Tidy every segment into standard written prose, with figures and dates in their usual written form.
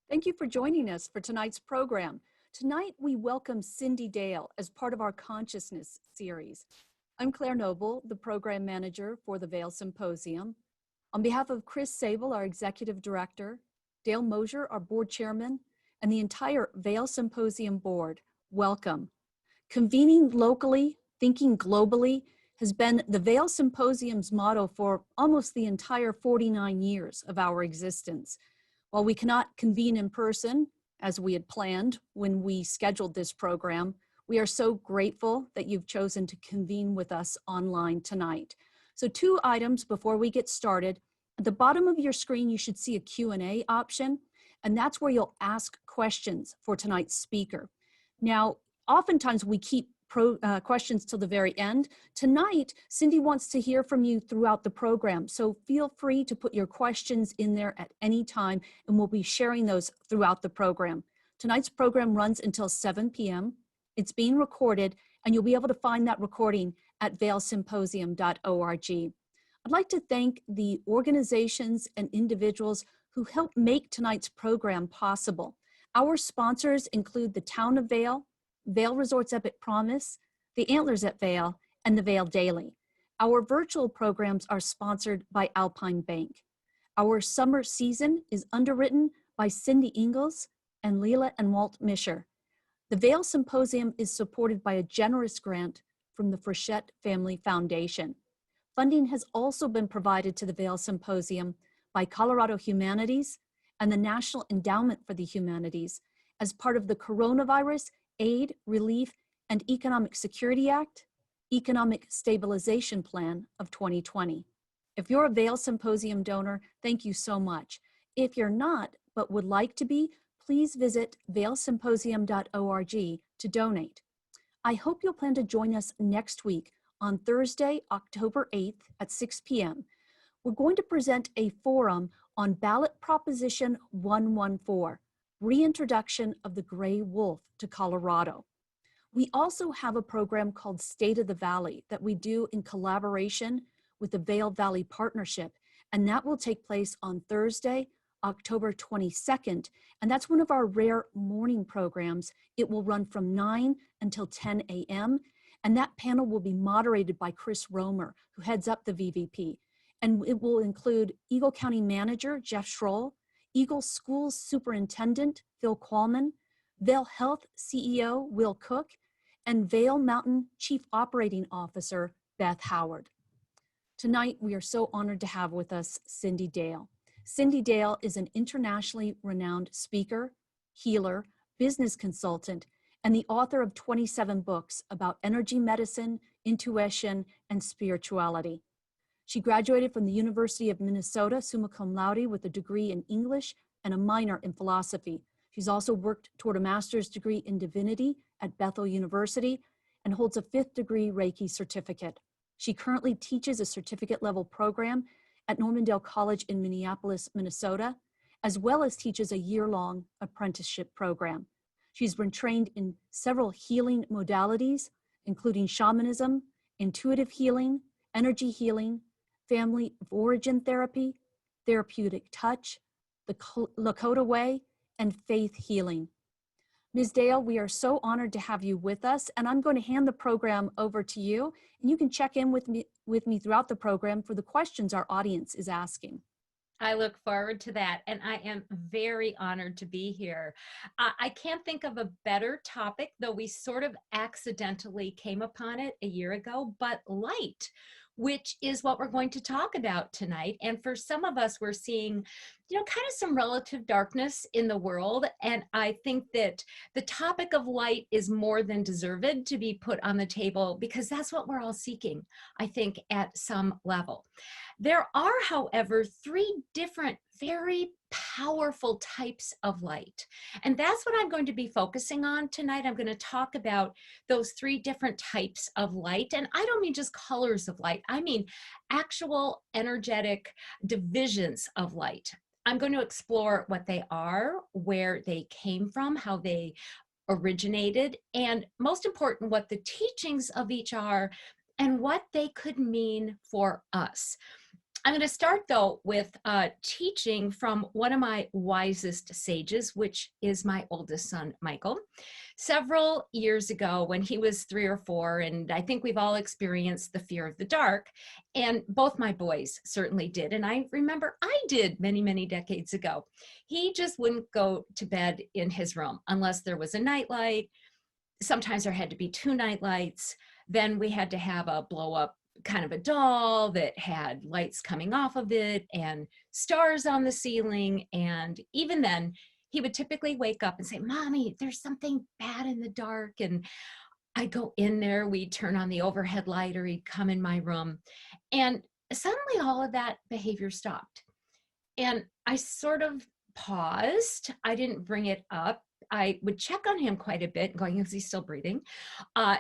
Thank you for joining us for tonight's program. Tonight, we welcome Cyndi Dale as part of our Consciousness series. I'm Claire Noble, the program manager for the Vail Symposium. On behalf of Chris Sable, our executive director, Dale Mosier, our board chairman, and the entire Vail Symposium board, welcome. Convening locally, thinking globally has been the Vail Symposium's motto for almost the entire 49 years of our existence. While we cannot convene in person, as we had planned when we scheduled this program, we are so grateful that you've chosen to convene with us online tonight. So 2 items before we get started. At the bottom of your screen, you should see a Q&A option, and that's where you'll ask questions for tonight's speaker. Now, oftentimes we keep questions till the very end. Tonight, Cyndi wants to hear from you throughout the program, so feel free to put your questions in there at any time, and we'll be sharing those throughout the program. Tonight's program runs until 7 p.m. It's being recorded, and you'll be able to find that recording at vailsymposium.org. I'd like to thank the organizations and individuals who helped make tonight's program possible. Our sponsors include the Town of Vail, Vail Resorts Epic Promise, the Antlers at Vail, and the Vail Daily. Our virtual programs are sponsored by Alpine Bank. Our summer season is underwritten by Cyndi Ingalls and Leela and Walt Mischer. The Vail Symposium is supported by a generous grant from the Frechette Family Foundation. Funding has also been provided to the Vail Symposium by Colorado Humanities and the National Endowment for the Humanities as part of the Coronavirus Aid, Relief, and Economic Security Act, Economic Stabilization Plan of 2020. If you're a Vail Symposium donor, thank you so much. If you're not, but would like to be, please visit vailsymposium.org to donate. I hope you'll plan to join us next week on Thursday, October 8th at 6 p.m. We're going to present a forum on Ballot Proposition 114, Reintroduction of the Gray Wolf to Colorado. We also have a program called State of the Valley that we do in collaboration with the Vail Valley Partnership, and that will take place on Thursday, October 22nd, and that's one of our rare morning programs. It will run from 9 until 10 a.m., and that panel will be moderated by Chris Romer, who heads up the VVP, and it will include Eagle County Manager Jeff Schroll, Eagle Schools Superintendent Phil Qualman, Vail Health CEO Will Cook, and Vail Mountain Chief Operating Officer Beth Howard. Tonight, we are so honored to have with us Cyndi Dale. Cyndi Dale is an internationally renowned speaker, healer, business consultant, and the author of 27 books about energy medicine, intuition, and spirituality. She graduated from the University of Minnesota summa cum laude with a degree in English and a minor in philosophy. She's also worked toward a master's degree in divinity at Bethel University and holds a 5th degree Reiki certificate. She currently teaches a certificate level program at Normandale College in Minneapolis, Minnesota, as well as teaches a year-long apprenticeship program. She's been trained in several healing modalities, including shamanism, intuitive healing, energy healing, family of origin therapy, therapeutic touch, the Lakota way, and faith healing. Ms. Dale, we are so honored to have you with us, and I'm going to hand the program over to you, and you can check in with me throughout the program for the questions our audience is asking. I look forward to that, and I am very honored to be here. I can't think of a better topic, though we sort of accidentally came upon it a year ago, but light, which is what we're going to talk about tonight. And for some of us, we're seeing, kind of some relative darkness in the world. And I think that the topic of light is more than deserved to be put on the table because that's what we're all seeking, I think, at some level. There are, however, 3 different, very powerful types of light. And that's what I'm going to be focusing on tonight. I'm going to talk about those 3 different types of light. And I don't mean just colors of light. I mean actual energetic divisions of light. I'm going to explore what they are, where they came from, how they originated, and most important, what the teachings of each are and what they could mean for us. I'm going to start though with teaching from one of my wisest sages, which is my oldest son, Michael. Several years ago, when he was 3 or 4, and I think we've all experienced the fear of the dark, and both my boys certainly did. And I remember I did many, many decades ago. He just wouldn't go to bed in his room unless there was a nightlight. Sometimes there had to be 2 nightlights. Then we had to have a blow up kind of a doll that had lights coming off of it and stars on the ceiling. And even then, he would typically wake up and say, "Mommy, there's something bad in the dark." And I'd go in there, we'd turn on the overhead light, or he'd come in my room. And suddenly all of that behavior stopped. And I sort of paused. I didn't bring it up. I would check on him quite a bit, going, is he still breathing?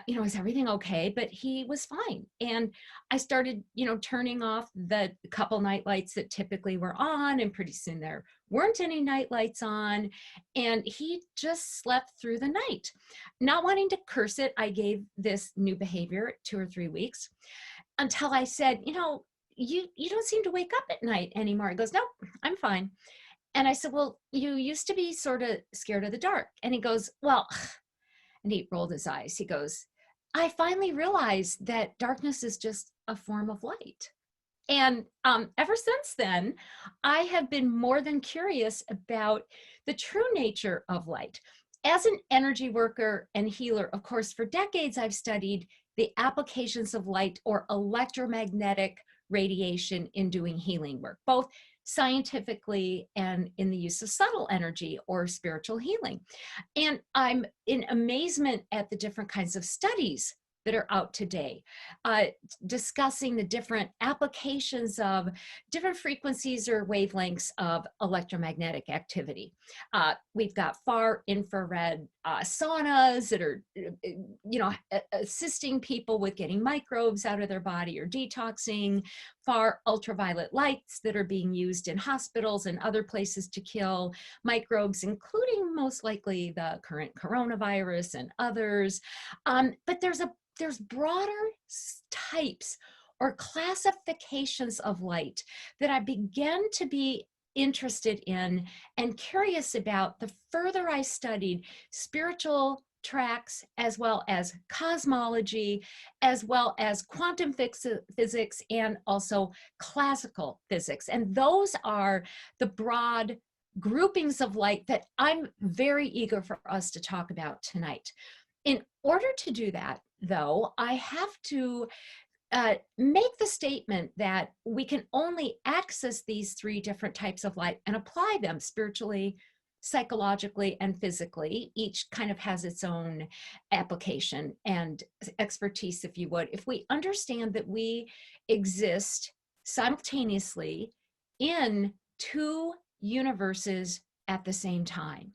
Is everything okay? But he was fine. And I started, turning off the couple night lights that typically were on. And pretty soon there weren't any night lights on. And he just slept through the night. Not wanting to curse it, I gave this new behavior 2 or 3 weeks until I said, you don't seem to wake up at night anymore. He goes, "Nope, I'm fine." And I said, "Well, you used to be sort of scared of the dark." And he goes, "Well," and he rolled his eyes. He goes, "I finally realized that darkness is just a form of light." And ever since then, I have been more than curious about the true nature of light. As an energy worker and healer, of course, for decades, I've studied the applications of light or electromagnetic radiation in doing healing work, both scientifically and in the use of subtle energy or spiritual healing. And I'm in amazement at the different kinds of studies that are out today, discussing the different applications of different frequencies or wavelengths of electromagnetic activity. We've got far infrared saunas that are, assisting people with getting microbes out of their body or detoxing, far ultraviolet lights that are being used in hospitals and other places to kill microbes, including most likely the current coronavirus and others. But there's broader types or classifications of light that I began to be interested in and curious about the further I studied spiritual tracks, as well as cosmology, as well as quantum physics, and also classical physics. And those are the broad groupings of light that I'm very eager for us to talk about tonight. In order to do that, though, I have to make the statement that we can only access these 3 different types of light and apply them spiritually, psychologically, and physically. Each kind of has its own application and expertise, if you would, if we understand that we exist simultaneously in 2 universes at the same time.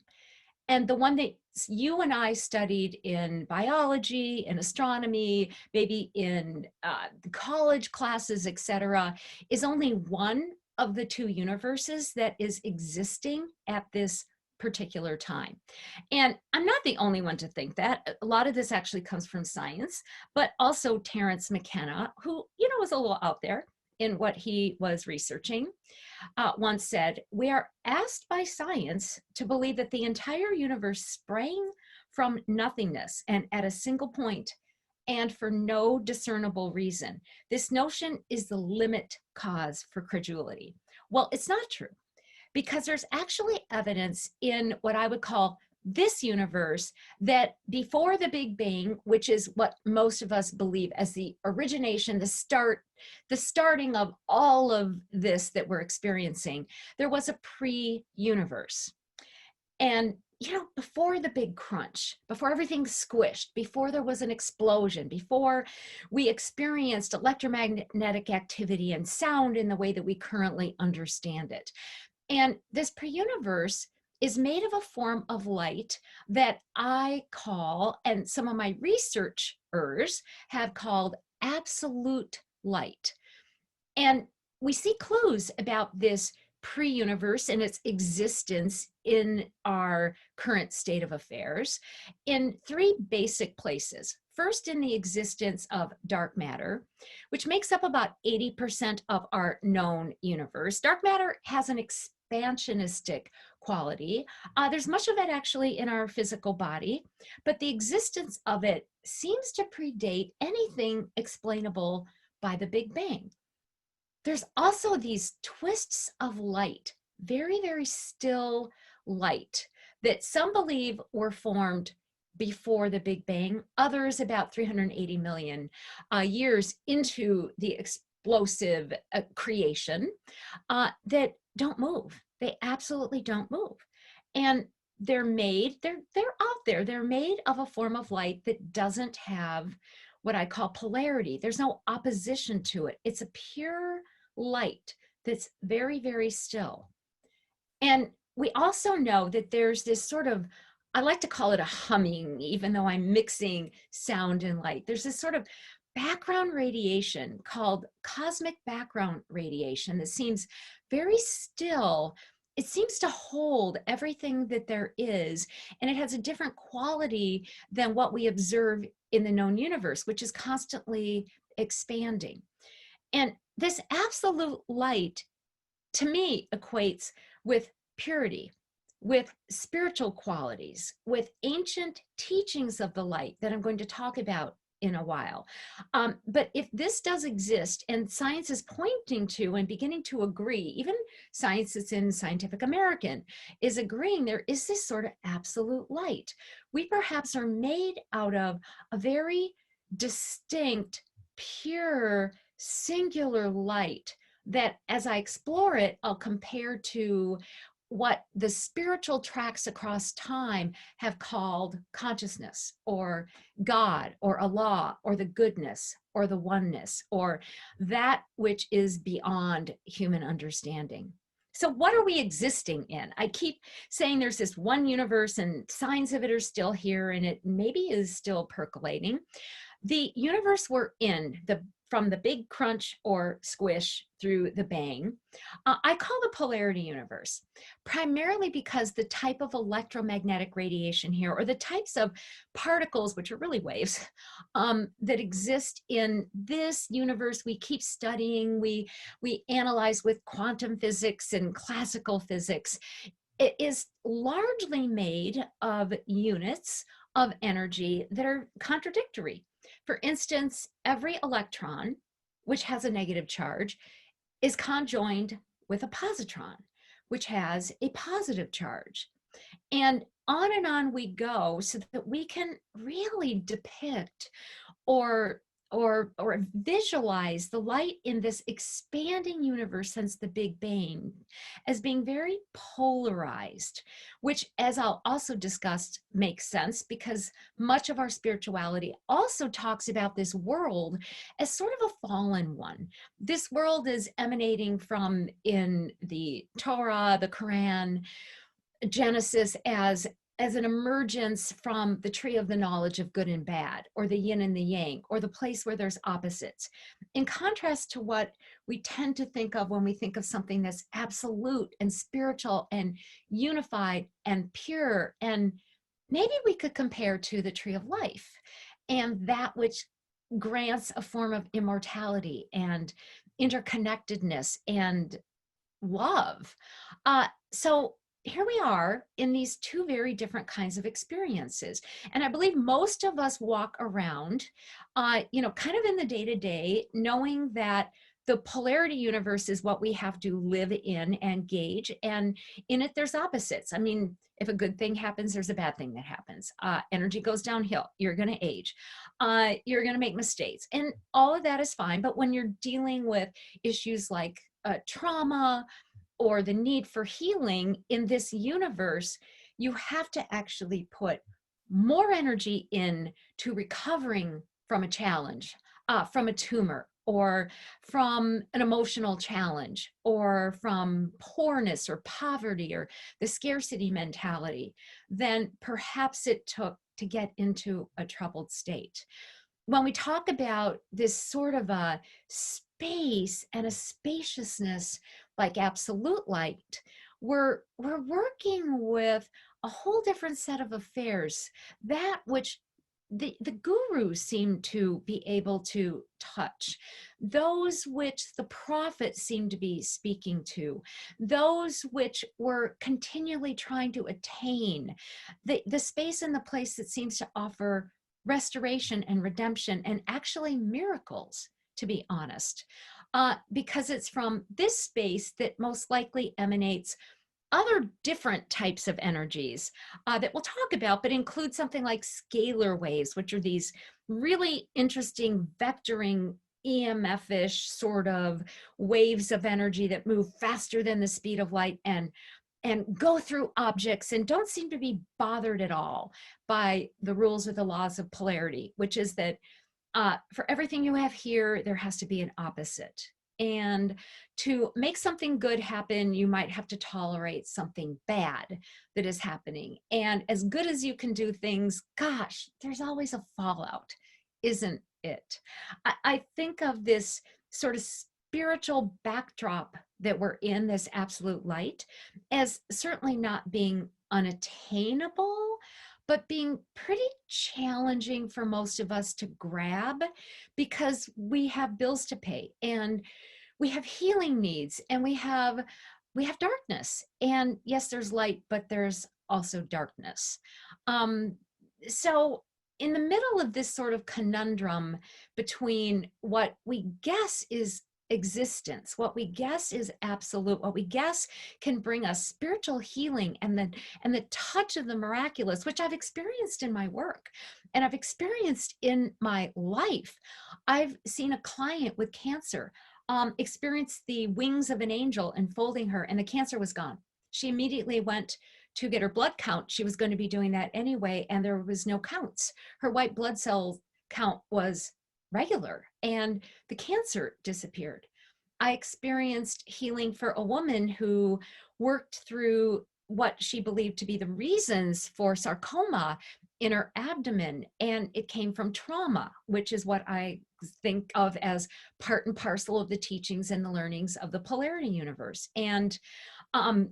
And the one that you and I studied in biology and astronomy, maybe in college classes, etc., is only one of the 2 universes that is existing at this particular time. And I'm not the only one to think that. A lot of this actually comes from science, but also Terence McKenna, who, was a little out there in what he was researching, once said, "We are asked by science to believe that the entire universe sprang from nothingness and at a single point and for no discernible reason. This notion is the limit cause for credulity." Well, it's not true, because there's actually evidence in what I would call this universe that before the Big Bang, which is what most of us believe as the origination, the starting of all of this that we're experiencing, there was a pre-universe. And before the big crunch, before everything squished, before there was an explosion, before we experienced electromagnetic activity and sound in the way that we currently understand it. And this pre-universe is made of a form of light that I call, and some of my researchers have called, absolute light. And we see clues about this pre-universe and its existence in our current state of affairs in 3 basic places. First, in the existence of dark matter, which makes up about 80% of our known universe. Dark matter has an expansionistic quality. There's much of it actually in our physical body, but the existence of it seems to predate anything explainable by the Big Bang. There's also these twists of light, very, very still light, that some believe were formed before the Big Bang, others about 380 million years into the explosive creation, that don't move. They absolutely don't move. And they're out there. They're made of a form of light that doesn't have what I call polarity. There's no opposition to it. It's a pure light that's very, very still. And we also know that there's this sort of, I like to call it a humming, even though I'm mixing sound and light. There's this sort of background radiation called cosmic background radiation that seems very still. It seems to hold everything that there is, and it has a different quality than what we observe in the known universe, which is constantly expanding. And this absolute light, to me, equates with purity, with spiritual qualities, with ancient teachings of the light that I'm going to talk about in a while. But if this does exist, and science is pointing to and beginning to agree, even science that's in Scientific American is agreeing there is this sort of absolute light. We perhaps are made out of a very distinct, pure, singular light that, as I explore it, I'll compare to what the spiritual tracks across time have called consciousness, or God, or Allah, or the goodness, or the oneness, or that which is beyond human understanding. So what are we existing in? I keep saying there's this one universe and signs of it are still here, and it maybe is still percolating. The universe we're in, from the big crunch or squish through the bang, I call the polarity universe, primarily because the type of electromagnetic radiation here, or the types of particles, which are really waves, that exist in this universe we keep studying, we analyze with quantum physics and classical physics. It is largely made of units of energy that are contradictory. For instance, every electron, which has a negative charge, is conjoined with a positron, which has a positive charge. And on we go, so that we can really depict or visualize the light in this expanding universe since the Big Bang as being very polarized, which, as I'll also discuss, makes sense because much of our spirituality also talks about this world as sort of a fallen one. This world is emanating from, in the Torah, the Quran, Genesis, as an emergence from the tree of the knowledge of good and bad, or the yin and the yang, or the place where there's opposites. In contrast to what we tend to think of when we think of something that's absolute and spiritual and unified and pure, and maybe we could compare to the tree of life, and that which grants a form of immortality and interconnectedness and love. So here we are in these two very different kinds of experiences. And I believe most of us walk around, kind of in the day-to-day, knowing that the polarity universe is what we have to live in and gauge. And in it, there's opposites. I mean, if a good thing happens, there's a bad thing that happens. Energy goes downhill. You're going to age. You're going to make mistakes. And all of that is fine. But when you're dealing with issues like trauma, or the need for healing in this universe, you have to actually put more energy in to recovering from a challenge, from a tumor, or from an emotional challenge, or from poorness or poverty or the scarcity mentality, than perhaps it took to get into a troubled state. When we talk about this sort of a space and a spaciousness like absolute light, we're working with a whole different set of affairs, that which the gurus seem to be able to touch, those which the prophets seem to be speaking to, those which were continually trying to attain, the space and the place that seems to offer restoration and redemption and actually miracles, to be honest, because it's from this space that most likely emanates other different types of energies that we'll talk about, but include something like scalar waves, which are these really interesting vectoring EMF-ish sort of waves of energy that move faster than the speed of light and go through objects and don't seem to be bothered at all by the rules or the laws of polarity, which is that for everything you have here, there has to be an opposite. And to make something good happen, you might have to tolerate something bad that is happening. And as good as you can do things, gosh, there's always a fallout, isn't it? I think of this sort of spiritual backdrop that we're in, this absolute light, as certainly not being unattainable, but being pretty challenging for most of us to grab because we have bills to pay and we have healing needs and we have darkness. And yes, there's light, but there's also darkness. Um, so in the middle of this sort of conundrum between what we guess is existence, what we guess is absolute, what we guess can bring us spiritual healing and the touch of the miraculous, which I've experienced in my work and I've experienced in my life. I've seen a client with cancer experience the wings of an angel enfolding her, and the cancer was gone. She immediately went to get her blood count. She was going to be doing that anyway, and there was no counts. Her white blood cell count was regular, and the cancer disappeared. I experienced healing for a woman who worked through what she believed to be the reasons for sarcoma in her abdomen, and it came from trauma, which is what I think of as part and parcel of the teachings and the learnings of the polarity universe. And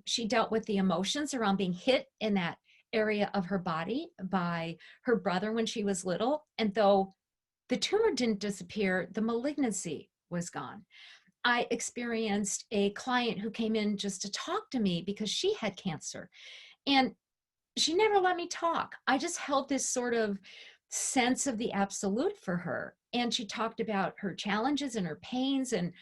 she dealt with the emotions around being hit in that area of her body by her brother when she was little. And though the tumor didn't disappear, the malignancy was gone. I experienced a client who came in just to talk to me because she had cancer. And she never let me talk. I just held this sort of sense of the absolute for her. And she talked about her challenges and her pains and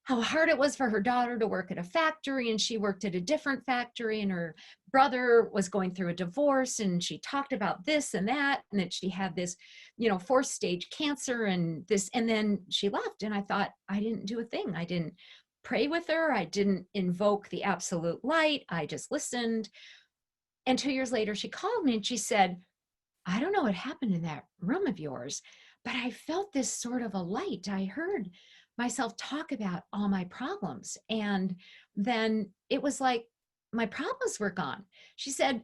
how hard it was for her daughter to work at a factory, and she worked at a different factory, and her brother was going through a divorce, and she talked about this and that, and that she had this, fourth stage cancer and this, and then she left. And I thought, I didn't do a thing. I didn't pray with her. I didn't invoke the absolute light. I just listened. And 2 years later, she called me and she said, I don't know what happened in that room of yours, but I felt this sort of a light. I heard myself talk about all my problems. And then it was like my problems were gone. She said,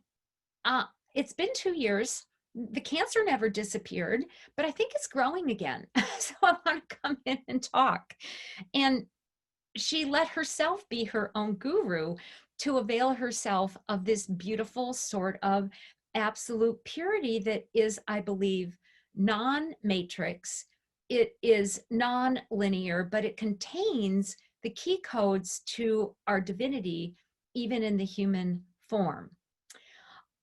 it's been 2 years. The cancer never disappeared, but I think it's growing again. So I want to come in and talk. And she let herself be her own guru to avail herself of this beautiful sort of absolute purity that is, I believe, non-matrix. It is non-linear, but it contains the key codes to our divinity, even in the human form.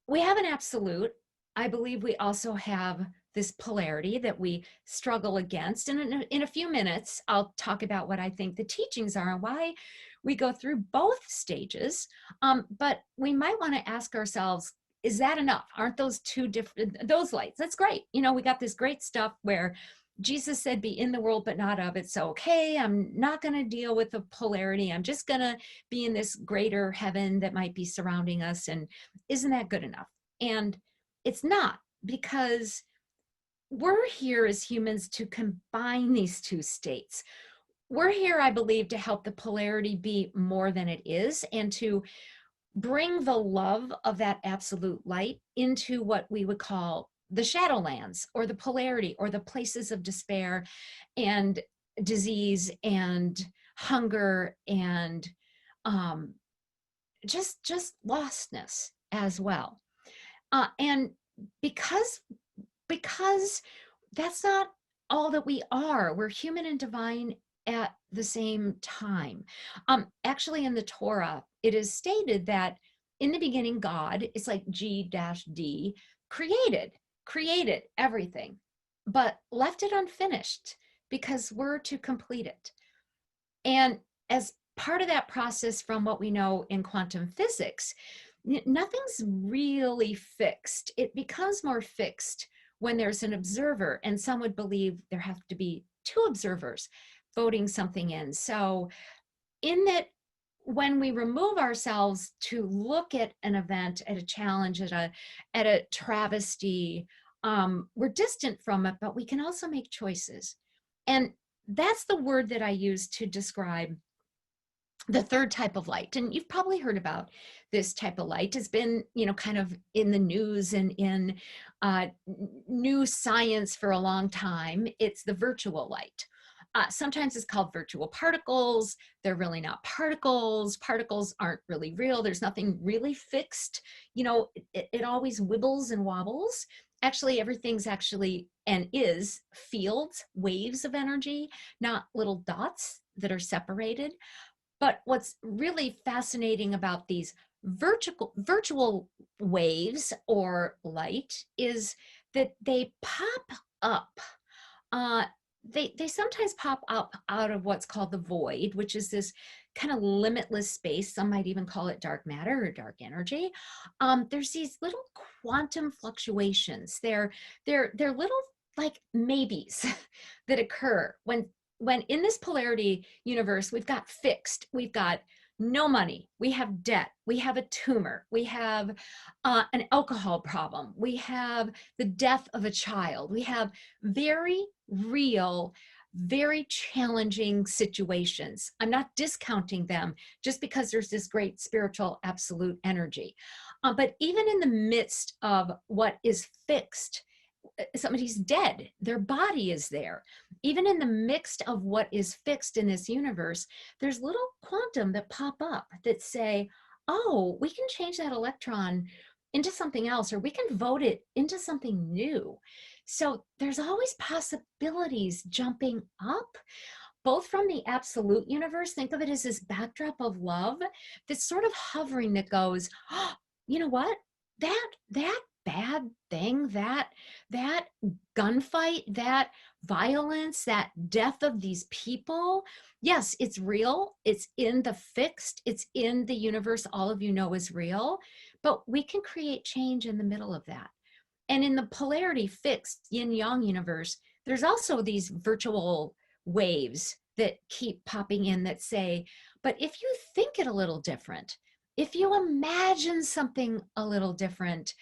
We have an absolute. I believe we also have this polarity that we struggle against. And in a few minutes, I'll talk about what I think the teachings are and why we go through both stages. But we might want to ask ourselves, is that enough? Aren't those two different, those lights? That's great. We got this great stuff where Jesus said, be in the world, but not of it. So, okay, I'm not going to deal with the polarity. I'm just going to be in this greater heaven that might be surrounding us. And isn't that good enough? And it's not, because we're here as humans to combine these two states. We're here, I believe, to help the polarity be more than it is and to bring the love of that absolute light into what we would call the shadowlands or the polarity or the places of despair and disease and hunger and just lostness as well. And because because that's not all that we are. We're human and divine at the same time. Actually, in the Torah, it is stated that in the beginning, God, it's like G-D, created everything, but left it unfinished because we're to complete it. And as part of that process, from what we know in quantum physics, nothing's really fixed. It becomes more fixed when there's an observer, and some would believe there have to be two observers voting something in. So, in that, when we remove ourselves to look at an event, at a challenge, at a travesty, we're distant from it, but we can also make choices. And that's the word that I use to describe the third type of light. And you've probably heard about this type of light. It's been, kind of in the news and in new science for a long time. It's the virtual light. Sometimes it's called virtual particles. They're really not particles. Particles aren't really real. There's nothing really fixed. It always wibbles and wobbles. Actually, everything's actually and is fields, waves of energy, not little dots that are separated. But what's really fascinating about these virtual waves or light is that they pop up. Uh, they sometimes pop up out of what's called the void, which is this kind of limitless space. Some might even call it dark matter or dark energy. There's these little quantum fluctuations. They're little like maybes that occur when in this polarity universe, we've got fixed, we've got no money, we have debt, we have a tumor, we have an alcohol problem, we have the death of a child, we have very real, very challenging situations. I'm not discounting them just because there's this great spiritual absolute energy. But even in the midst of what is fixed, somebody's dead, their body is there. Even in the mix of what is fixed in this universe, there's little quantum that pop up that say, oh, we can change that electron into something else, or we can vote it into something new. So there's always possibilities jumping up, both from the absolute universe. Think of it as this backdrop of love that's sort of hovering, that goes, oh, you know what? That bad thing, that gunfight, that violence, that death of these people, yes, it's real. It's in the fixed, it's in the universe all of you know is real, but we can create change in the middle of that. And in the polarity fixed yin yang universe, there's also these virtual waves that keep popping in that say, but if you think it a little different, if you imagine something a little different,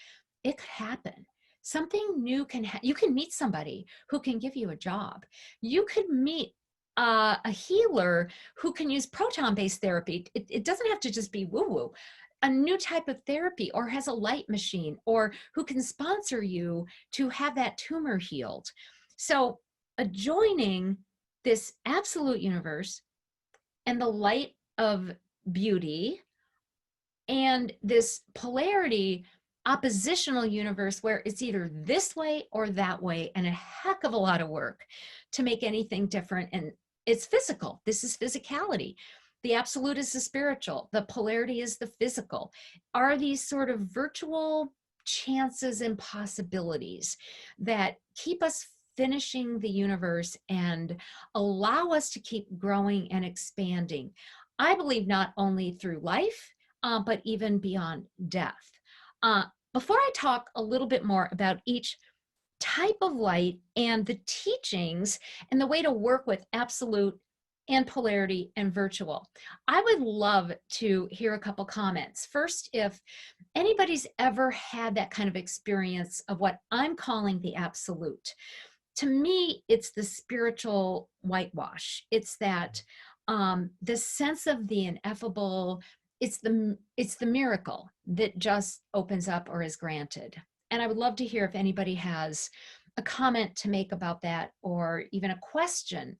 it could happen. Something new can you can meet somebody who can give you a job. You could meet a healer who can use proton-based therapy. It doesn't have to just be woo-woo. A new type of therapy, or has a light machine, or who can sponsor you to have that tumor healed. So adjoining this absolute universe and the light of beauty and this polarity oppositional universe where it's either this way or that way, and a heck of a lot of work to make anything different. And it's physical. This is physicality. The absolute is the spiritual. The polarity is the physical. Are these sort of virtual chances and possibilities that keep us finishing the universe and allow us to keep growing and expanding. I believe not only through life, but even beyond death. Before I talk a little bit more about each type of light and the teachings and the way to work with absolute and polarity and virtual, I would love to hear a couple comments. First, if anybody's ever had that kind of experience of what I'm calling the absolute. To me, it's the spiritual whitewash. It's that the sense of the ineffable. It's the miracle that just opens up or is granted. And I would love to hear if anybody has a comment to make about that, or even a question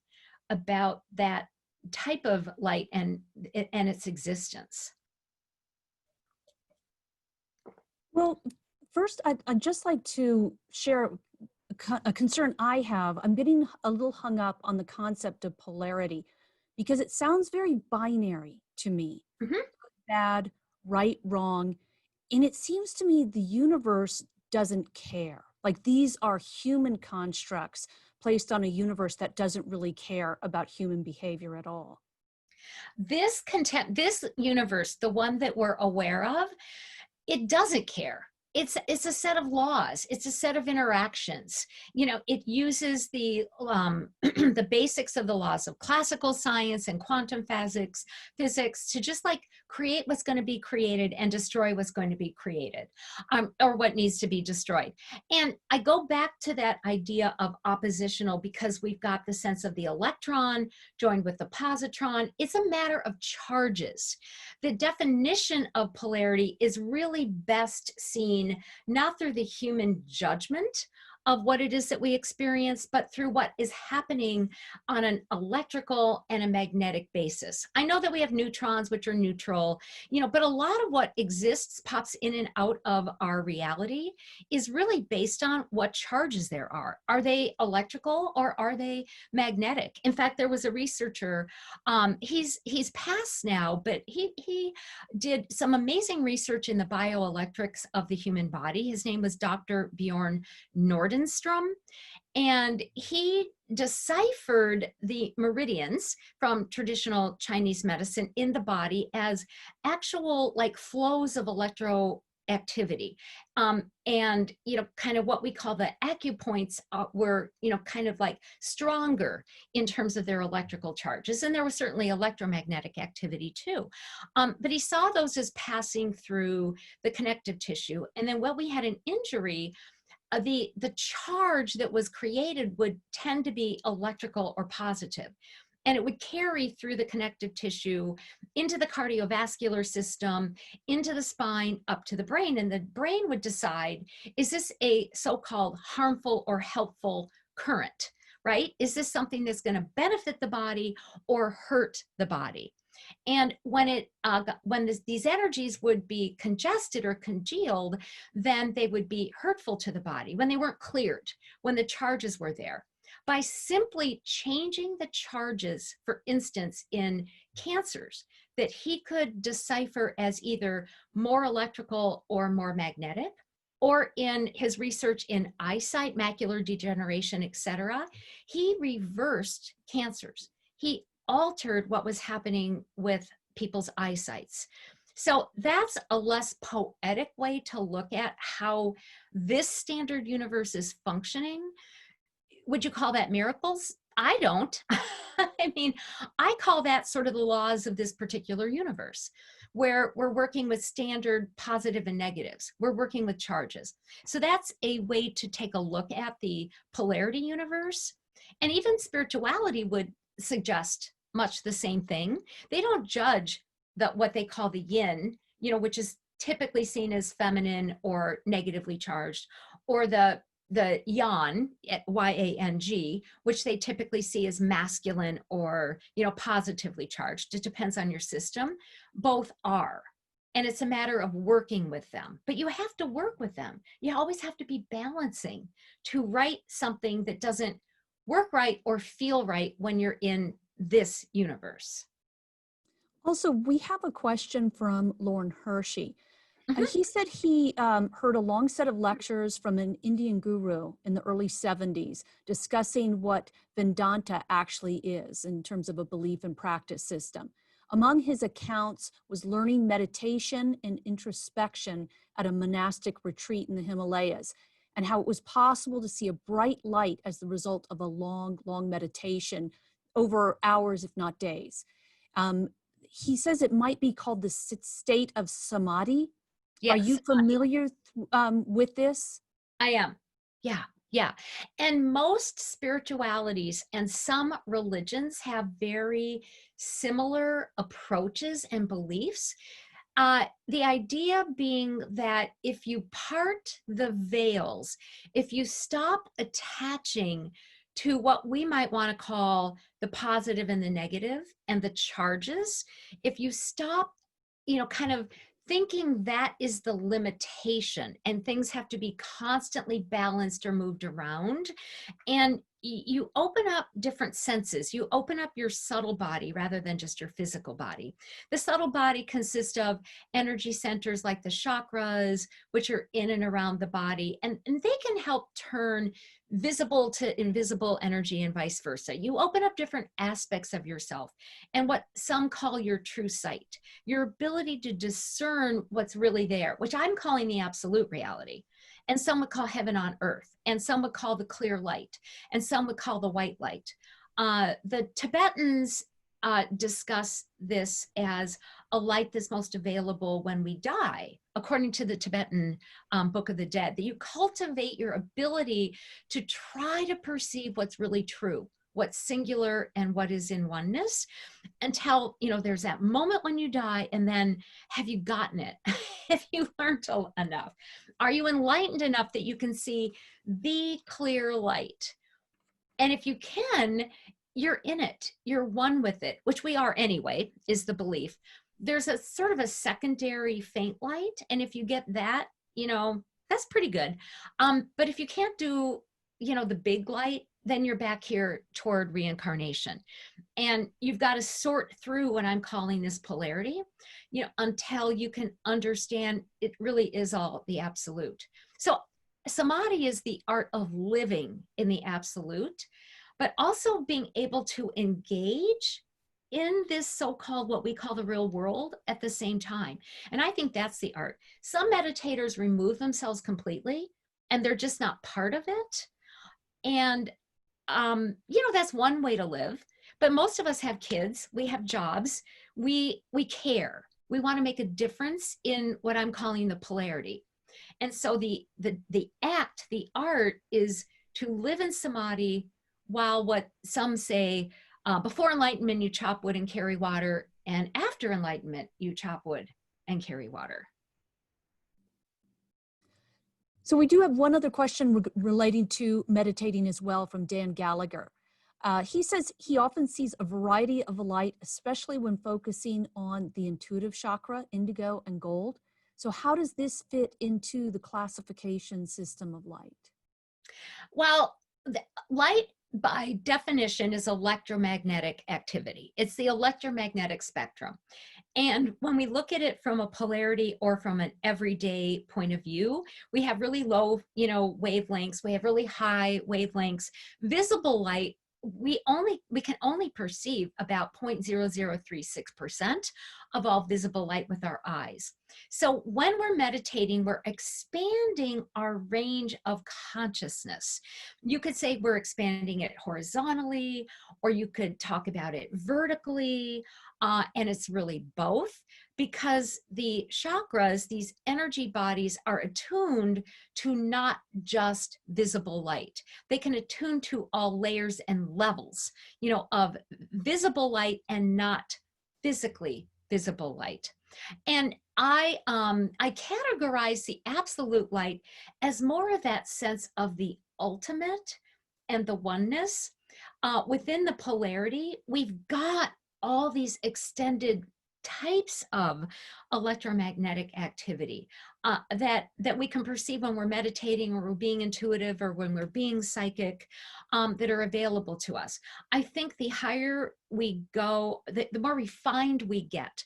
about that type of light and its existence. Well, first, I'd just like to share a concern I have. I'm getting a little hung up on the concept of polarity because it sounds very binary to me. Mhm. Bad, right, wrong. And it seems to me the universe doesn't care. Like these are human constructs placed on a universe that doesn't really care about human behavior at all. This universe, the one that we're aware of, it doesn't care. It's a set of laws. It's a set of interactions. It uses the the basics of the laws of classical science and quantum physics to just like create what's going to be created and destroy what's going to be created, or what needs to be destroyed. And I go back to that idea of oppositional because we've got the sense of the electron joined with the positron. It's a matter of charges. The definition of polarity is really best seen not through the human judgment of what it is that we experience, but through what is happening on an electrical and a magnetic basis. I know that we have neutrons, which are neutral, but a lot of what exists, pops in and out of our reality, is really based on what charges there are. Are they electrical or are they magnetic? In fact, there was a researcher, he's passed now, but he did some amazing research in the bioelectrics of the human body. His name was Dr. Bjorn Nordenstrom, and he deciphered the meridians from traditional Chinese medicine in the body as actual like flows of electroactivity. And kind of what we call the acupoints were kind of like stronger in terms of their electrical charges, and there was certainly electromagnetic activity too. But he saw those as passing through the connective tissue, and then when we had an injury, the charge that was created would tend to be electrical or positive, and it would carry through the connective tissue into the cardiovascular system, into the spine, up to the brain. And the brain would decide, is this a so-called harmful or helpful current, right? Is this something that's going to benefit the body or hurt the body? And when these energies would be congested or congealed, then they would be hurtful to the body when they weren't cleared, when the charges were there. By simply changing the charges, for instance, in cancers, that he could decipher as either more electrical or more magnetic, or in his research in eyesight, macular degeneration, etc., he reversed cancers. He altered what was happening with people's eyesights. So that's a less poetic way to look at how this standard universe is functioning. Would you call that miracles? I don't. I mean, I call that sort of the laws of this particular universe, where we're working with standard positive and negatives. We're working with charges. So that's a way to take a look at the polarity universe. And even spirituality would suggest much the same thing. They don't judge what they call the yin, which is typically seen as feminine or negatively charged, or the yang, yang, which they typically see as masculine or positively charged. It depends on your system. Both are. And it's a matter of working with them. But you have to work with them. You always have to be balancing to write something that doesn't work right or feel right when you're in this universe. Also, we have a question from Lauren Hershey. Mhm. He said he heard a long set of lectures from an Indian guru in the early 70s discussing what Vedanta actually is in terms of a belief and practice system. Among his accounts was learning meditation and introspection at a monastic retreat in the Himalayas, and how it was possible to see a bright light as the result of a long, long meditation over hours, if not days. Um, he says it might be called the state of samadhi. Are you Yes, familiar with this? I am. Yeah, yeah. And most spiritualities and some religions have very similar approaches and beliefs. The idea being that if you part the veils, if you stop attaching to what we might want to call the positive and the negative and the charges, if you stop, kind of thinking that is the limitation and things have to be constantly balanced or moved around. And you open up different senses. You open up your subtle body rather than just your physical body. The subtle body consists of energy centers like the chakras, which are in and around the body, and they can help turn visible to invisible energy and vice versa. You open up different aspects of yourself and what some call your true sight, your ability to discern what's really there, which I'm calling the absolute reality. And some would call heaven on earth, and some would call the clear light, and some would call the white light. The Tibetans discuss this as a light that's most available when we die, according to the Tibetan Book of the Dead, that you cultivate your ability to try to perceive what's really true, what's singular and what is in oneness, until, you know, there's that moment when you die, and then have you gotten it? Have you learned enough? Are you enlightened enough that you can see the clear light? And if you can, you're in it, you're one with it, which we are anyway, is the belief. There's a sort of a secondary faint light, and if you get that, you know, that's pretty good. But if you can't do, you know, the big light, then you're back here toward reincarnation. And you've got to sort through what I'm calling this polarity, you know, until you can understand it really is all the absolute. So samadhi is the art of living in the absolute, but also being able to engage in this so-called what we call the real world at the same time. And I think that's the art. Some meditators remove themselves completely and they're just not part of it. And you know, that's one way to live. But most of us have kids, we have jobs, we care. We want to make a difference in what I'm calling the polarity. And so the act, the art is to live in samadhi while what some say, before enlightenment, you chop wood and carry water, and after enlightenment, you chop wood and carry water. So we do have one other question relating to meditating as well from Dan Gallagher. He says he often sees a variety of light, especially when focusing on the intuitive chakra, indigo and gold. So how does this fit into the classification system of light? Well, light by definition is electromagnetic activity. It's the electromagnetic spectrum. And when we look at it from a polarity or from an everyday point of view, we have really low, you know, wavelengths. We have really high wavelengths. Visible light, we can only perceive about 0.0036% of all visible light with our eyes. So when we're meditating, we're expanding our range of consciousness. You could say we're expanding it horizontally, or you could talk about it vertically. And it's really both, because the chakras, these energy bodies, are attuned to not just visible light. They can attune to all layers and levels, you know, of visible light and not physically visible light. And I categorize the absolute light as more of that sense of the ultimate and the oneness. Within the polarity, we've got all these extended types of electromagnetic activity that we can perceive when we're meditating, or we're being intuitive, or when we're being psychic, that are available to us. I think the higher we go, the more refined we get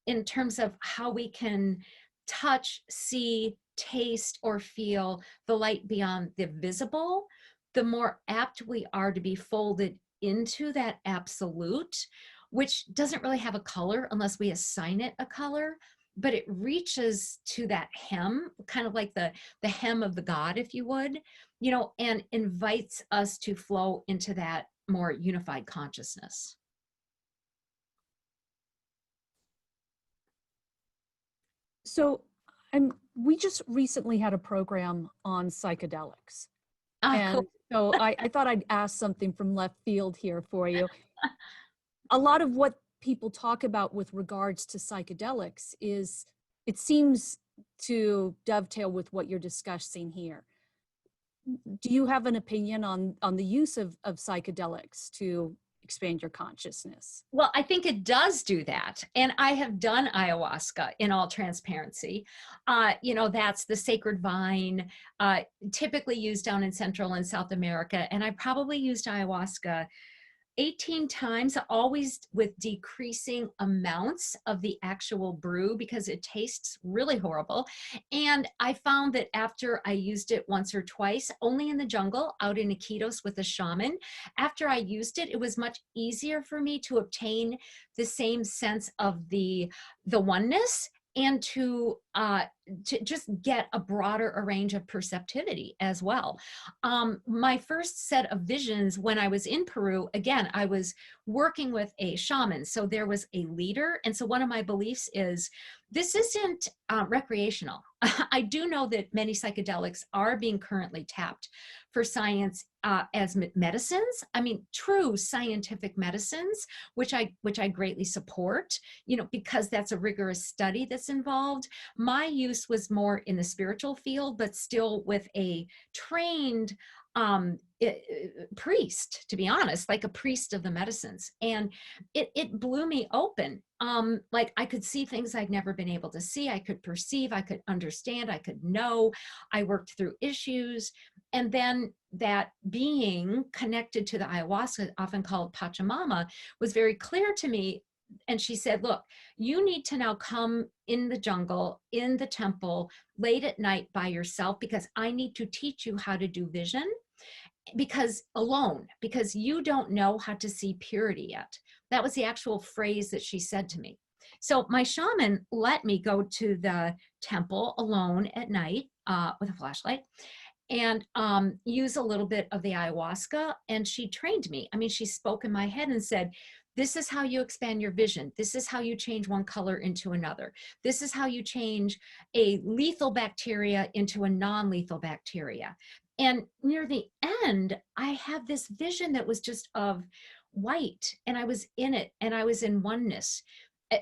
in terms of how we can touch, see, taste, or feel the light beyond the visible, the more apt we are to be folded into that absolute, which doesn't really have a color unless we assign it a color, but it reaches to that hem, kind of like the hem of the God, if you would, you know, and invites us to flow into that more unified consciousness. So we just recently had a program on psychedelics. Cool. And so I thought I'd ask something from left field here for you. A lot of what people talk about with regards to psychedelics is, it seems to dovetail with what you're discussing here. Do you have an opinion on the use of psychedelics to expand your consciousness? Well, I think it does do that. And I have done ayahuasca in all transparency. That's the sacred vine, typically used down in Central and South America. And I probably used ayahuasca 18 times, always with decreasing amounts of the actual brew because it tastes really horrible. And I found that after I used it once or twice, only in the jungle, out in Iquitos with a shaman, after I used it, it was much easier for me to obtain the same sense of the oneness and to just get a broader range of perceptivity as well. My first set of visions when I was in Peru, again, I was working with a shaman. So there was a leader. And so one of my beliefs is this isn't recreational. I do know that many psychedelics are being currently tapped for science as medicines. I mean, true scientific medicines, which I greatly support, because that's a rigorous study that's involved. My use was more in the spiritual field, but still with a trained priest, to be honest, like a priest of the medicines. And it blew me open. Like I could see things I'd never been able to see. I could perceive, I could understand, I could know. I worked through issues. And then that being connected to the ayahuasca, often called Pachamama, was very clear to me. And she said, look, you need to now come in the jungle, in the temple, late at night by yourself, because I need to teach you how to do vision because you don't know how to see purity yet. That was the actual phrase that she said to me. So my shaman let me go to the temple alone at night with a flashlight and use a little bit of the ayahuasca. And she trained me. I mean, she spoke in my head and said, this is how you expand your vision. This is how you change one color into another. This is how you change a lethal bacteria into a non-lethal bacteria. And near the end, I had this vision that was just of white, and I was in it, and I was in oneness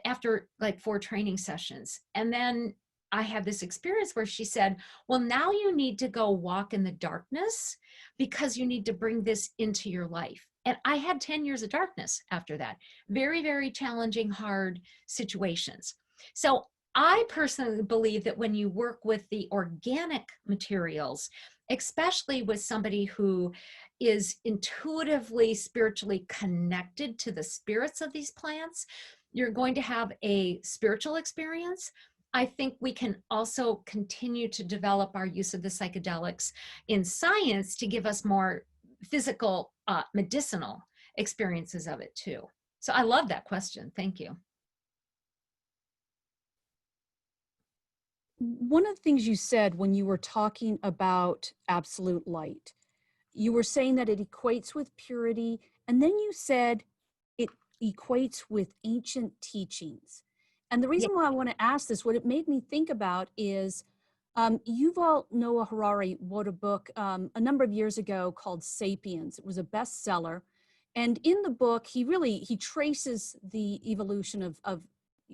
after like 4 training sessions. And then I had this experience where she said, well, now you need to go walk in the darkness because you need to bring this into your life. And I had 10 years of darkness after that. Very, very challenging, hard situations. So I personally believe that when you work with the organic materials, especially with somebody who is intuitively, spiritually connected to the spirits of these plants, you're going to have a spiritual experience. I think we can also continue to develop our use of the psychedelics in science to give us more physical, medicinal experiences of it too. So I love that question. Thank you. One of the things you said when you were talking about absolute light, you were saying that it equates with purity, and then you said it equates with ancient teachings. And the Yeah. reason why I want to ask this, what it made me think about is Yuval Noah Harari wrote a book a number of years ago called Sapiens. It was a bestseller. And in the book, he traces the evolution of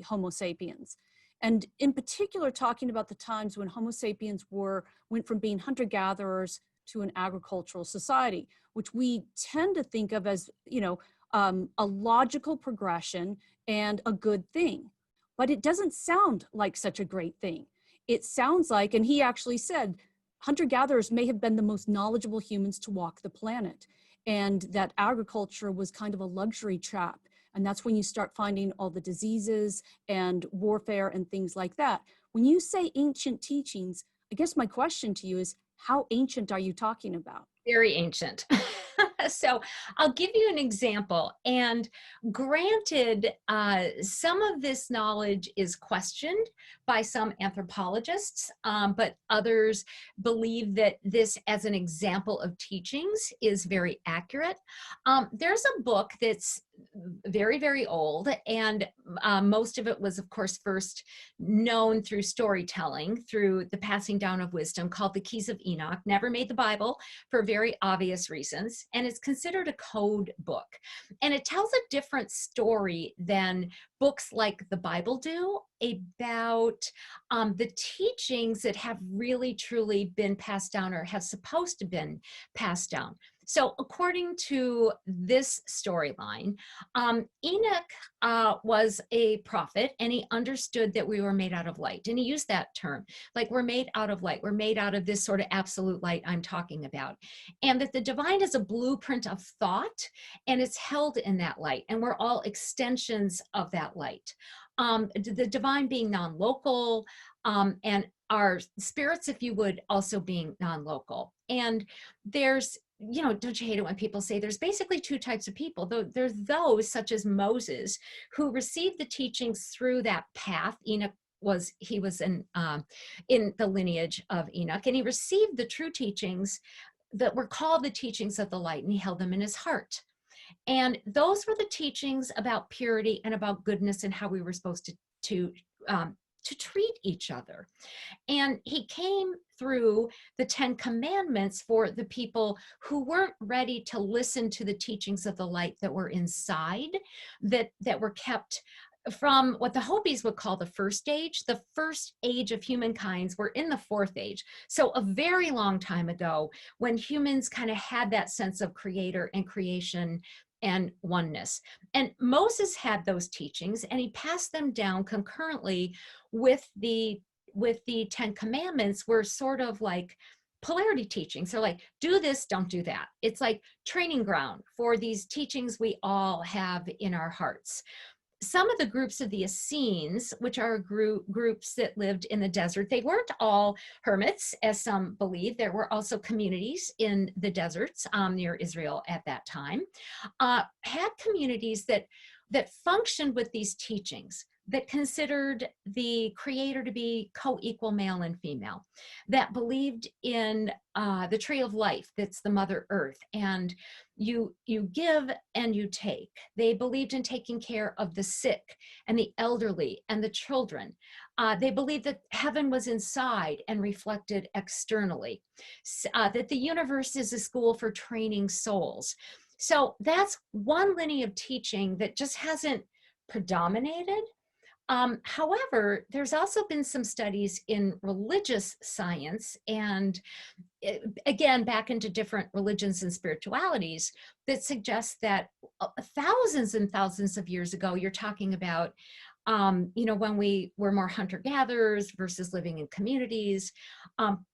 Homo sapiens. And in particular, talking about the times when Homo sapiens went from being hunter-gatherers to an agricultural society, which we tend to think of as, a logical progression and a good thing. But it doesn't sound like such a great thing. It sounds like, and he actually said, hunter-gatherers may have been the most knowledgeable humans to walk the planet, and that agriculture was kind of a luxury trap. And that's when you start finding all the diseases and warfare and things like that. When you say ancient teachings, I guess my question to you is, how ancient are you talking about? Very ancient. So I'll give you an example. And granted, some of this knowledge is questioned by some anthropologists, but others believe that this, as an example of teachings, is very accurate. There's a book that's very, very old, and most of it was, of course, first known through storytelling, through the passing down of wisdom, called The Keys of Enoch. Never made the Bible for very obvious reasons, and it's considered a code book. And it tells a different story than books like the Bible do about the teachings that have really, truly been passed down or have supposed to been passed down. So according to this storyline, Enoch was a prophet, and he understood that we were made out of light. And he used that term, like we're made out of light. We're made out of this sort of absolute light I'm talking about. And that the divine is a blueprint of thought, and it's held in that light. And we're all extensions of that light. The divine being non-local, and our spirits, if you would, also being non-local. And there's, don't you hate it when people say there's basically two types of people? There's those such as Moses, who received the teachings through that path. Enoch was in the lineage of Enoch, and he received the true teachings that were called the teachings of the light, and he held them in his heart. And those were the teachings about purity and about goodness and how we were supposed to treat each other. And he came through the 10 commandments for the people who weren't ready to listen to the teachings of the light that were inside, that were kept from what the Hopis would call the first age. The first age of humankind were in the fourth age. So a very long time ago, when humans kind of had that sense of creator and creation and oneness. And Moses had those teachings, and he passed them down concurrently with the 10 commandments. Were sort of like polarity teachings. So like, do this, don't do that. It's like training ground for these teachings we all have in our hearts. Some of the groups of the Essenes, which are groups that lived in the desert, they weren't all hermits, as some believe. There were also communities in the deserts near Israel at that time, had communities that functioned with these teachings, that considered the creator to be co-equal male and female, that believed in the tree of life, that's the Mother Earth, and you give and you take. They believed in taking care of the sick and the elderly and the children. They believed that heaven was inside and reflected externally, that the universe is a school for training souls. So that's one lineage of teaching that just hasn't predominated. However, there's also been some studies in religious science, and again, back into different religions and spiritualities, that suggest that thousands and thousands of years ago, you're talking about, when we were more hunter-gatherers versus living in communities,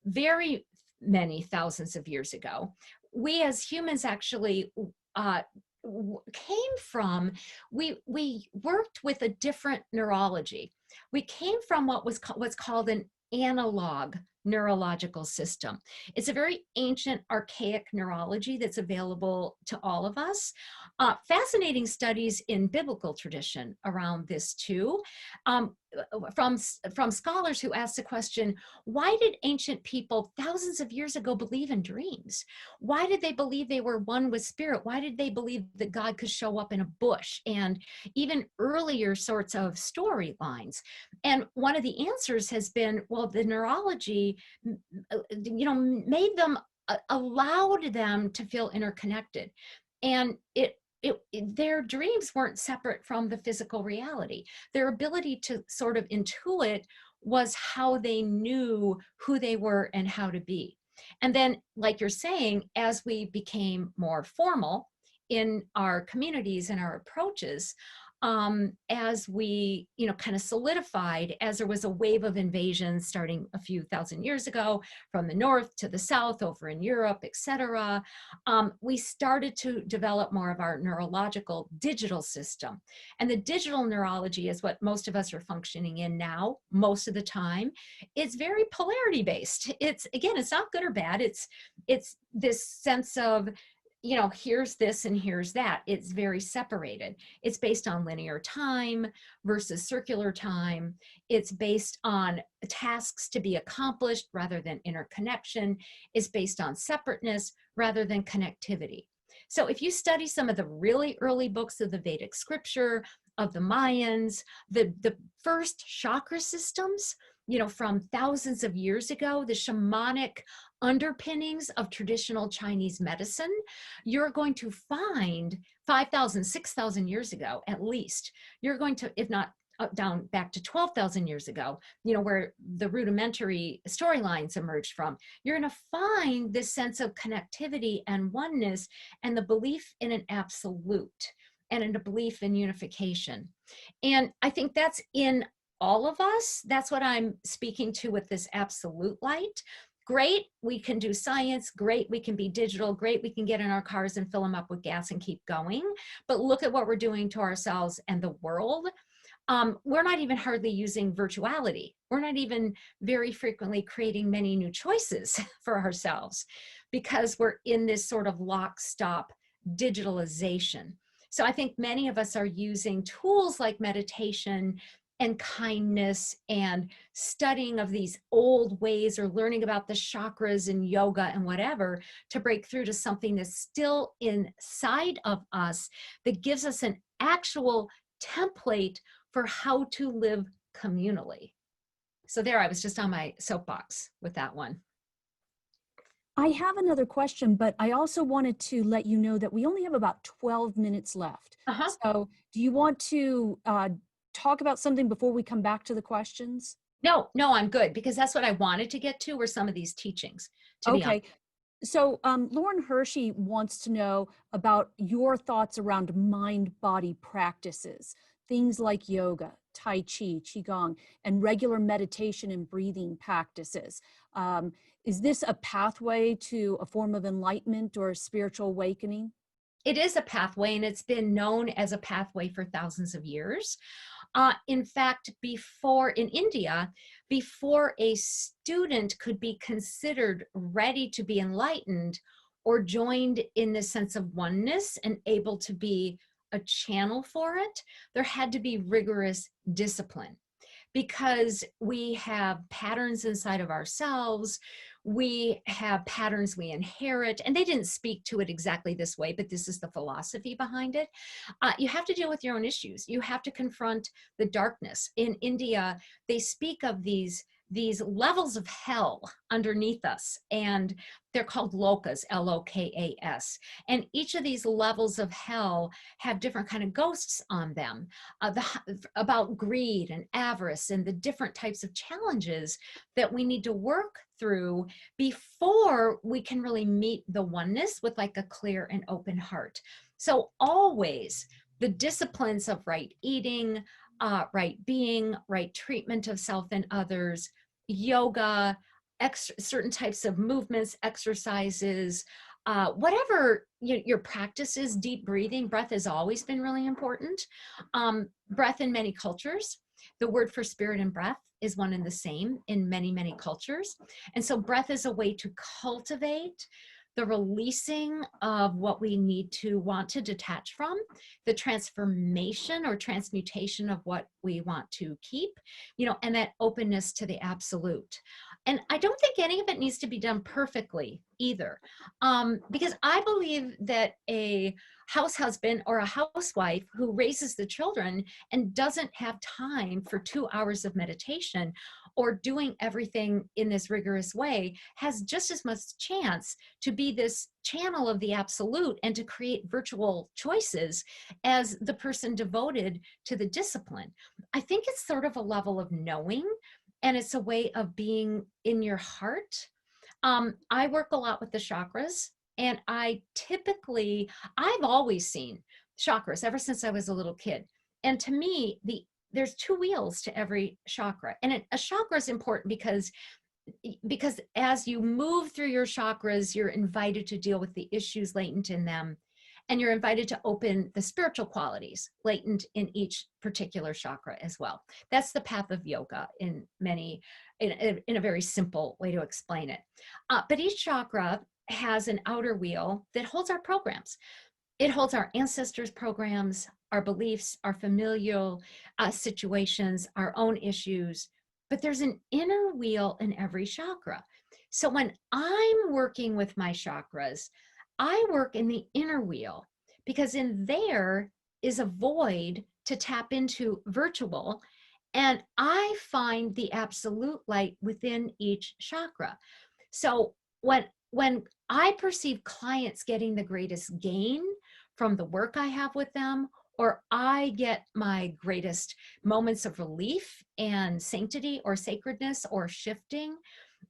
very many thousands of years ago, we as humans actually came from, we worked with a different neurology. We came from what's called an analog neurological system. It's a very ancient, archaic neurology that's available to all of us. Fascinating studies in biblical tradition around this too, from scholars who asked the question, why did ancient people thousands of years ago believe in dreams? Why did they believe they were one with spirit? Why did they believe that God could show up in a bush? And even earlier sorts of storylines. And one of the answers has been, well, the neurology, made them, allowed them to feel interconnected. And their dreams weren't separate from the physical reality. Their ability to sort of intuit was how they knew who they were and how to be. And then, like you're saying, as we became more formal in our communities and our approaches, as we, kind of solidified, as there was a wave of invasions starting a few thousand years ago from the north to the south, over in Europe, etc., we started to develop more of our neurological digital system. And the digital neurology is what most of us are functioning in now, most of the time. It's very polarity based. It's not good or bad. It's this sense of, here's this and here's that. It's very separated. It's based on linear time versus circular time. It's based on tasks to be accomplished rather than interconnection. It's based on separateness rather than connectivity. So if you study some of the really early books of the Vedic scripture, of the Mayans, the first chakra systems, from thousands of years ago, the shamanic underpinnings of traditional Chinese medicine, you're going to find 5,000, 6,000 years ago, at least, you're going to, if not down back to 12,000 years ago, where the rudimentary storylines emerged from. You're going to find this sense of connectivity and oneness and the belief in an absolute and in a belief in unification. And I think that's in all of us. That's what I'm speaking to with this absolute light. Great, we can do science. Great, we can be digital. Great, we can get in our cars and fill them up with gas and keep going. But look at what we're doing to ourselves and the world. We're not even hardly using virtuality. We're not even very frequently creating many new choices for ourselves because we're in this sort of lock-stop digitalization. So I think many of us are using tools like meditation and kindness and studying of these old ways or learning about the chakras and yoga and whatever to break through to something that's still inside of us that gives us an actual template for how to live communally. So there, I was just on my soapbox with that one. I have another question, but I also wanted to let you know that we only have about 12 minutes left. So do you want to talk about something before we come back to the questions? No, I'm good, because that's what I wanted to get to, were some of these teachings, to be honest. So Lauren Hershey wants to know about your thoughts around mind-body practices, things like yoga, Tai Chi, Qigong, and regular meditation and breathing practices. Is this a pathway to a form of enlightenment or a spiritual awakening? It is a pathway, and it's been known as a pathway for thousands of years. In fact, in India, before a student could be considered ready to be enlightened or joined in the sense of oneness and able to be a channel for it, there had to be rigorous discipline, because we have patterns inside of ourselves. We have patterns we inherit, and they didn't speak to it exactly this way, but this is the philosophy behind it. You have to deal with your own issues. You have to confront the darkness. In India, they speak of these levels of hell underneath us, and they're called lokas, L-O-K-A-S. And each of these levels of hell have different kind of ghosts on them, about greed and avarice and the different types of challenges that we need to work through before we can really meet the oneness with like a clear and open heart. So always the disciplines of right eating, right being, right treatment of self and others, yoga, certain types of movements, exercises, whatever your practice is, deep breathing, breath has always been really important. Breath in many cultures, the word for spirit and breath is one and the same in many, many cultures. And so breath is a way to cultivate the releasing of what we need to want to detach from, the transformation or transmutation of what we want to keep, and that openness to the absolute. And I don't think any of it needs to be done perfectly either, because I believe that a house husband or a housewife who raises the children and doesn't have time for 2 hours of meditation or doing everything in this rigorous way has just as much chance to be this channel of the absolute and to create virtual choices as the person devoted to the discipline. I think it's sort of a level of knowing, and it's a way of being in your heart. I work a lot with the chakras, and I've always seen chakras ever since I was a little kid. And to me, there's 2 wheels to every chakra. And a chakra is important because as you move through your chakras, you're invited to deal with the issues latent in them. And you're invited to open the spiritual qualities latent in each particular chakra as well. That's the path of yoga in a very simple way to explain it. But each chakra has an outer wheel that holds our programs. It holds our ancestors' programs, our beliefs, our familial situations, our own issues. But there's an inner wheel in every chakra. So when I'm working with my chakras, I work in the inner wheel, because in there is a void to tap into virtual, and I find the absolute light within each chakra. So when I perceive clients getting the greatest gain from the work I have with them, or I get my greatest moments of relief and sanctity or sacredness or shifting,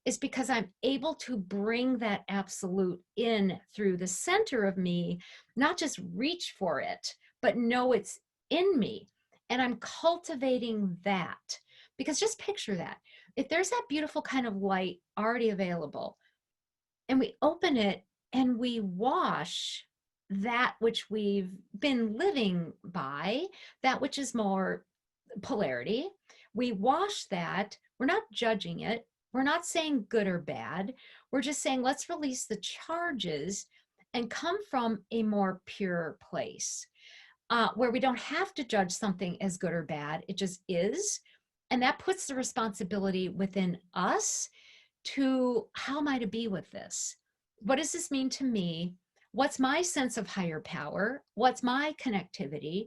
is because I'm able to bring that absolute in through the center of me, not just reach for it, but know it's in me. And I'm cultivating that. Because just picture that. If there's that beautiful kind of light already available, and we open it and we wash that which we've been living by, that which is more polarity, we wash that. We're not judging it. We're not saying good or bad. We're just saying, let's release the charges and come from a more pure place, where we don't have to judge something as good or bad. It just is. And that puts the responsibility within us to, how am I to be with this? What does this mean to me? What's my sense of higher power? What's my connectivity?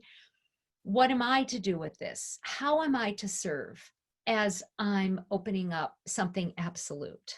What am I to do with this? How am I to serve as I'm opening up something absolute?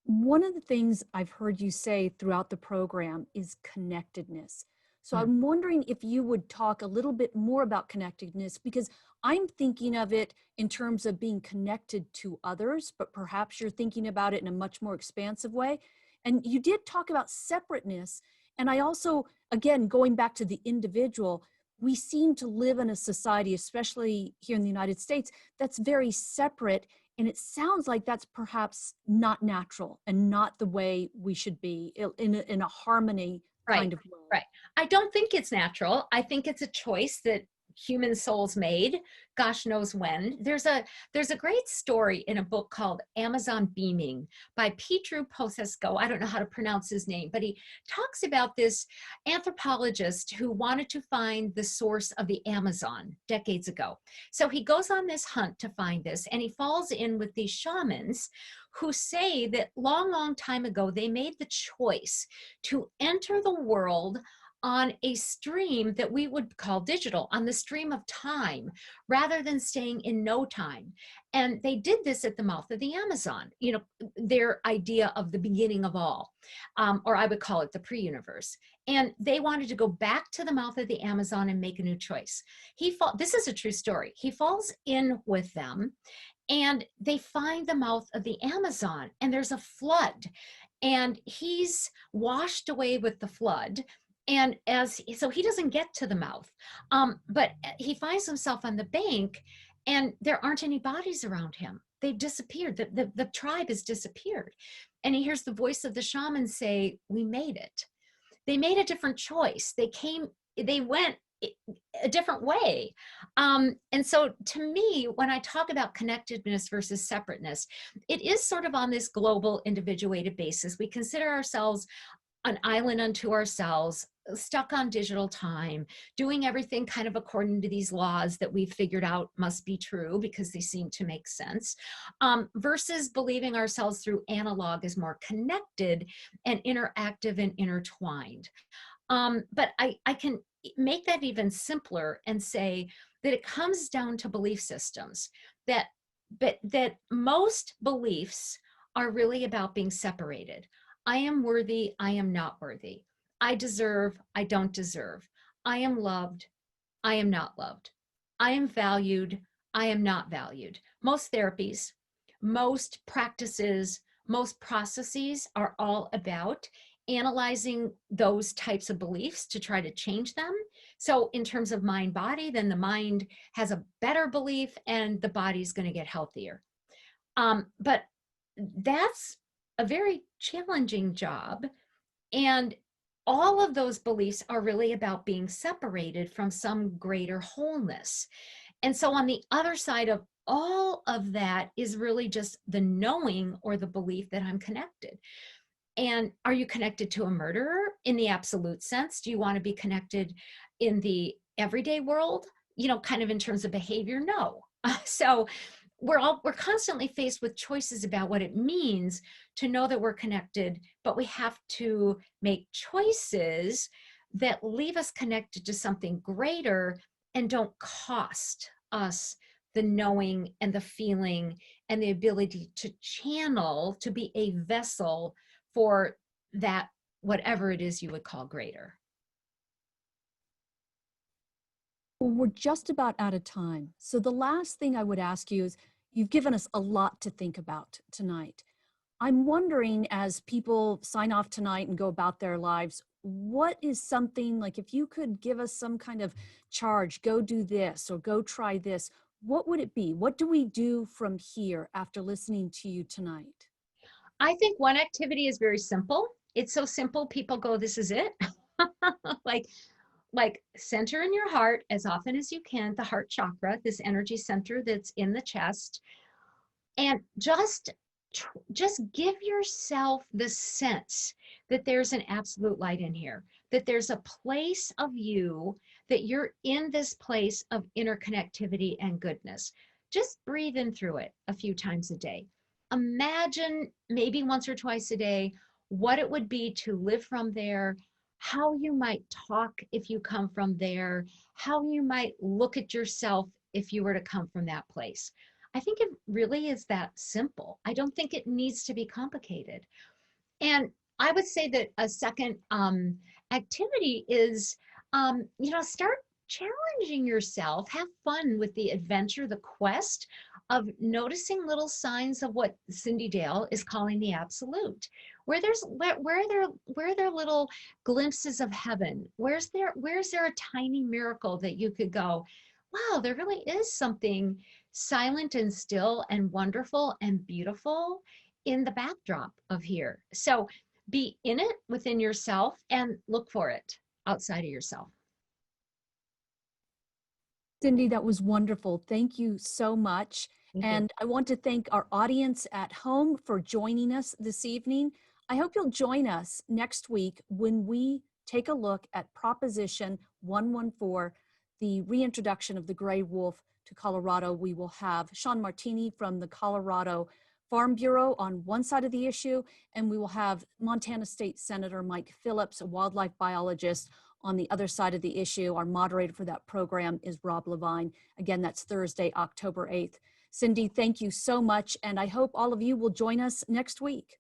One of the things I've heard you say throughout the program is connectedness. So Mm. I'm wondering if you would talk a little bit more about connectedness, because I'm thinking of it in terms of being connected to others, but perhaps you're thinking about it in a much more expansive way. And you did talk about separateness. And I also, again, going back to the individual, we seem to live in a society, especially here in the United States, that's very separate. And it sounds like that's perhaps not natural and not the way we should be in a harmony Right, kind of way. right. I don't think it's natural. I think it's a choice that human souls made, gosh knows when. There's a great story in a book called Amazon Beaming by Petru Posesco. I don't know how to pronounce his name, but he talks about this anthropologist who wanted to find the source of the Amazon decades ago. So he goes on this hunt to find this, and he falls in with these shamans who say that long time ago they made the choice to enter the world on a stream that we would call digital, on the stream of time, rather than staying in no time. And they did this at the mouth of the Amazon, their idea of the beginning of all, or I would call it the pre-universe. And they wanted to go back to the mouth of the Amazon and make a new choice. This is a true story. He falls in with them, and they find the mouth of the Amazon, and there's a flood, and he's washed away with the flood. And so he doesn't get to the mouth, but he finds himself on the bank, and there aren't any bodies around him. They've disappeared. The tribe has disappeared. And he hears the voice of the shaman say, we made it. They made a different choice. They went a different way. And so to me, when I talk about connectedness versus separateness, it is sort of on this global individuated basis. We consider ourselves an island unto ourselves, stuck on digital time, doing everything kind of according to these laws that we've figured out must be true because they seem to make sense, versus believing ourselves through analog as more connected and interactive and intertwined. But I can make that even simpler and say that it comes down to belief systems, that most beliefs are really about being separated. I am worthy, I am not worthy. I deserve, I don't deserve. I am loved, I am not loved. I am valued, I am not valued. Most therapies, most practices, most processes are all about analyzing those types of beliefs to try to change them. So in terms of mind body, then the mind has a better belief and the body's going to get healthier. But that's a very challenging job. And all of those beliefs are really about being separated from some greater wholeness. And so on the other side of all of that is really just the knowing or the belief that I'm connected. And are you connected to a murderer in the absolute sense? Do you want to be connected in the everyday world, kind of in terms of behavior? No. So we're constantly faced with choices about what it means to know that we're connected, but we have to make choices that leave us connected to something greater and don't cost us the knowing and the feeling and the ability to channel, to be a vessel for that whatever it is you would call greater. Well, we're just about out of time. So the last thing I would ask you is, you've given us a lot to think about tonight. I'm wondering, as people sign off tonight and go about their lives, what is something, like if you could give us some kind of charge, go do this or go try this, what would it be? What do we do from here after listening to you tonight? I think one activity is very simple. It's so simple, people go, this is it. like center in your heart as often as you can, the heart chakra, this energy center that's in the chest, and just give yourself the sense that there's an absolute light in here, that there's a place of you, that you're in this place of interconnectivity and goodness. Just breathe in through it a few times a day. Imagine maybe once or twice a day what it would be to live from there, how you might talk if you come from there, how you might look at yourself if you were to come from that place. I think it really is that simple. I don't think it needs to be complicated. And I would say that a second activity is, start challenging yourself. Have fun with the adventure, the quest of noticing little signs of what Cyndi Dale is calling the absolute. Where are there little glimpses of heaven? Where's there a tiny miracle that you could go, wow, there really is something silent and still and wonderful and beautiful in the backdrop of here. So be in it within yourself and look for it outside of yourself. Cyndi, that was wonderful. Thank you so much. Thank you. And I want to thank our audience at home for joining us this evening. I hope you'll join us next week when we take a look at Proposition 114, the reintroduction of the gray wolf to Colorado. We will have Sean Martini from the Colorado Farm Bureau on one side of the issue, and we will have Montana State Senator Mike Phillips, a wildlife biologist, on the other side of the issue. Our moderator for that program is Rob Levine. Again, that's Thursday, October 8th. Cyndi, thank you so much, and I hope all of you will join us next week.